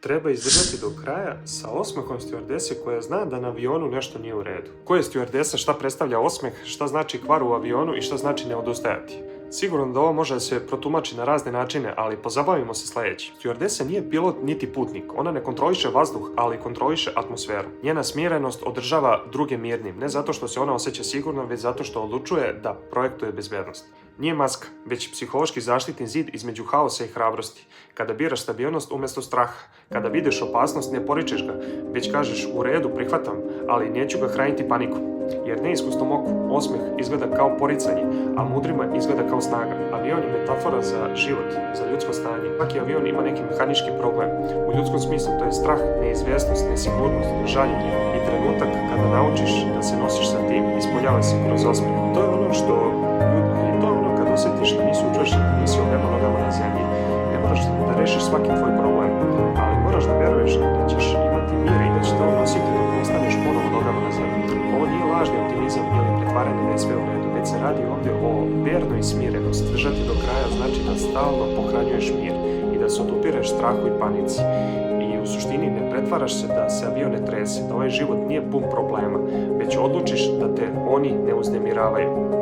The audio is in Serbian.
Treba izdržati do kraja sa osmehom stjuardese koja zna da na avionu nešto nije u redu. Ko je stjuardesa, šta predstavlja osmeh, šta znači kvar u avionu i šta znači ne odustajati. Sigurno da ovo može se protumači na razne načine, ali pozabavimo se sljedećim. Stjuardesa nije pilot niti putnik. Ona ne kontroliše vazduh, ali kontroliše atmosferu. Njena smirenost održava druge mirnim, ne zato što se ona osjeća sigurno, već zato što odlučuje da projektuje bezbednost. Nije maska, već psihološki zaštitni zid između haosa i hrabrosti. Kada biraš stabilnost umjesto straha, kada vidiš opasnost ne poričeš ga, već kažeš u redu, prihvatam, ali neću ga hraniti panikom. Jer neiskusnom oku osmeh izgleda kao poricanje, a mudrima izgleda kao snaga. Avion je metafora za život, za ljudsko stanje. Svaki avion ima neki mehanički problem. U ljudskom smislu to je strah, neizvjesnost, nesigurnost, žaljenje i trenutak kada naučiš da se nosiš sa tim, ispoljava se kroz osmeh. To je ono što kad osjetiš da nisi učvršćen, nisi obema nogama na zemlji. Ne moraš da rešiš svaki tvoj problem, ali moraš da veruješ da ćeš imati mir i da će te nositi dok ne staneš ponovo nogama na zemlji. Ovo nije lažni optimizam ili pretvaranje da je sve u redu, već se radi ovdje o vernoj smirenosti. Držati do kraja znači da stalno pohranjuješ mir i da se odupireš strahu i panici. I u suštini ne pretvaraš se da se avion ne trese, da ovaj život nije pun problema, već odlučiš da te oni ne uznemiravaju.